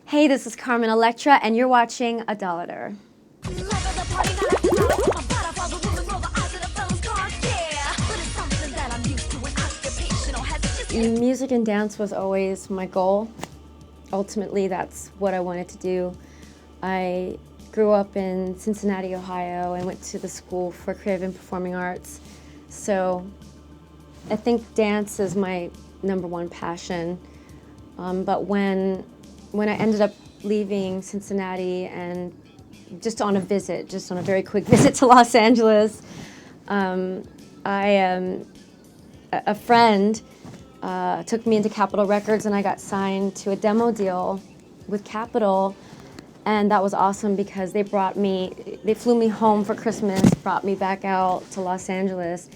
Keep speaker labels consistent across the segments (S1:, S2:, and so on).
S1: Hey, this is Carmen Electra, and you're watching Idolater. Music and dance was always my goal. Ultimately, that's what I wanted to do. I grew up in Cincinnati, Ohio, and went to the School for Creative and Performing Arts. So I think dance is my #1 passion. But when I ended up leaving Cincinnati and just on a very quick visit to Los Angeles, a friend took me into Capitol Records, and I got signed to a demo deal with Capitol, and that was awesome because they flew me home for Christmas, brought me back out to Los Angeles,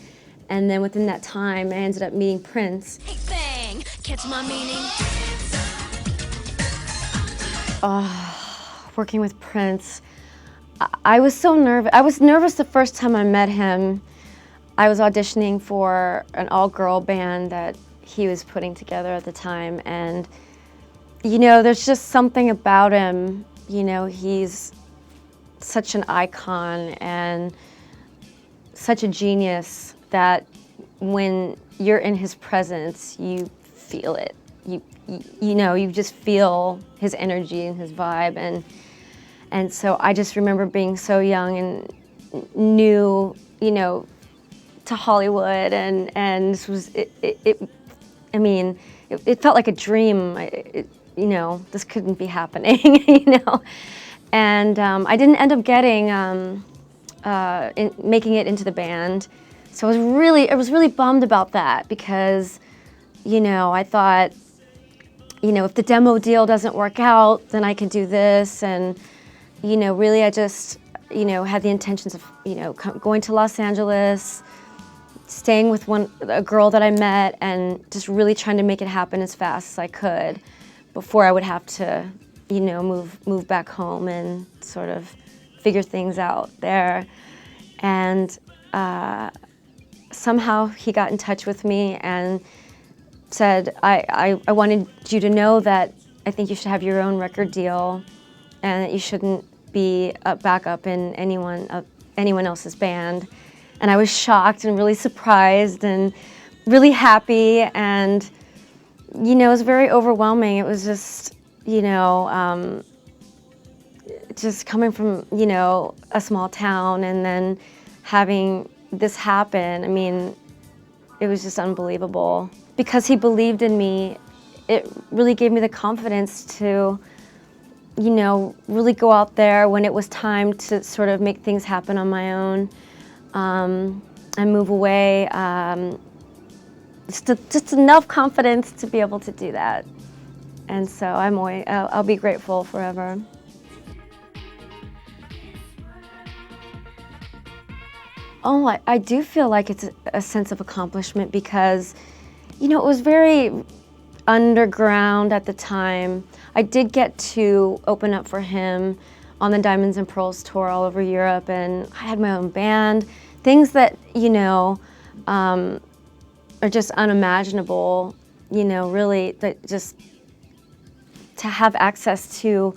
S1: and then within that time I ended up meeting Prince.
S2: Bang, catch my meaning.
S1: Working with Prince, I was so nervous. I was nervous the first time I met him. I was auditioning for an all-girl band that he was putting together at the time, and you know, there's just something about him. You know, he's such an icon and such a genius that when you're in his presence, you feel it. You know, you just feel his energy and his vibe, and so I just remember being so young and new, you know, to Hollywood, and this was I mean, it felt like a dream. You know, this couldn't be happening, you know, and I didn't end up getting making it into the band, so I was really bummed about that because, you know, I thought, you know, if the demo deal doesn't work out, then I can do this, and you know, really I just, you know, had the intentions of, you know, going to Los Angeles, staying with a girl that I met, and just really trying to make it happen as fast as I could before I would have to, you know, move back home and sort of figure things out there. And somehow he got in touch with me and said, I wanted you to know that I think you should have your own record deal and that you shouldn't be a backup in anyone else's band. And I was shocked and really surprised and really happy, and you know, it was very overwhelming. It was just, you know, just coming from, you know, a small town and then having this happen. I mean, it was just unbelievable. Because he believed in me, it really gave me the confidence to, you know, really go out there when it was time to sort of make things happen on my own, and move away. Just enough confidence to be able to do that. And so I'll be grateful forever. Oh, I do feel like it's a sense of accomplishment because, you know, it was very underground at the time. I did get to open up for him on the Diamonds and Pearls tour all over Europe, and I had my own band. Things that, you know, are just unimaginable, you know, really, that just to have access to,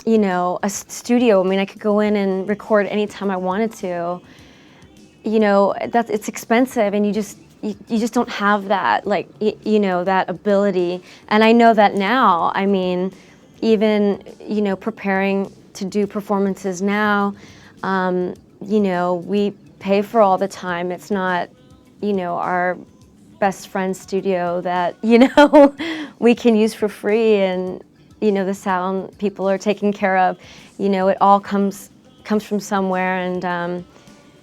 S1: you know, a studio. I mean, I could go in and record anytime I wanted to. You know, it's expensive, and you just don't have that, like, you know, that ability. And I know that now. I mean, even, you know, preparing to do performances now, you know, we pay for all the time. It's not, you know, our best friend's studio that, you know, we can use for free, and, you know, the sound people are taken care of. You know, it all comes from somewhere,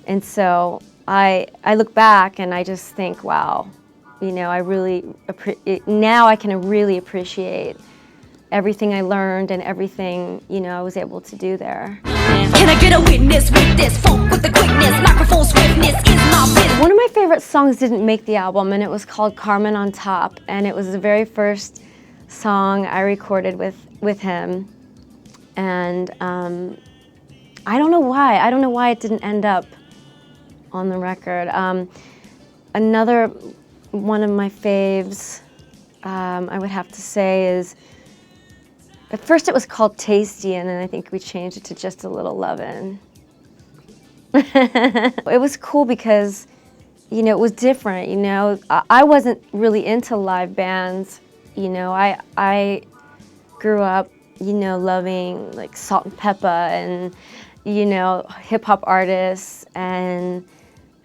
S1: and so I look back and I just think, wow, you know, now I can really appreciate everything I learned and everything, you know, I was able to do there.
S2: Can I get a witness with this? Folk with the quickness, microphone swiftness is my business.
S1: One of my favorite songs didn't make the album, and it was called Carmen on Top, and it was the very first song I recorded with him. And I don't know why it didn't end up on the record. Another one of my faves, I would have to say, is At first it was called Tasty, and then I think we changed it to Just a Little Lovin'. It was cool because, you know, it was different, you know. I wasn't really into live bands, you know. I grew up, you know, loving like Salt and Peppa and, you know, hip hop artists, and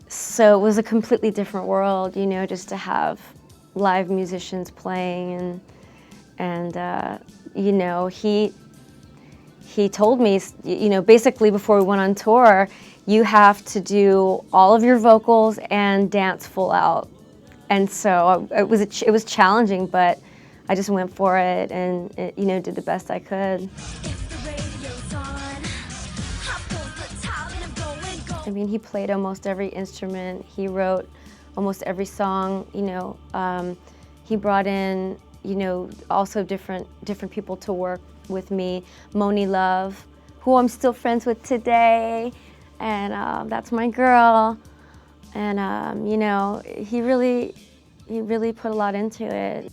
S1: so it was a completely different world, you know, just to have live musicians playing, and you know, he told me, you know, basically before we went on tour, you have to do all of your vocals and dance full out. And so it was challenging, but I just went for it and you know, did the best I could. I mean, he played almost every instrument. He wrote almost every song. You know, he brought in, you know, also different people to work with me. Moni Love, who I'm still friends with today, and that's my girl. And you know, he really put a lot into it.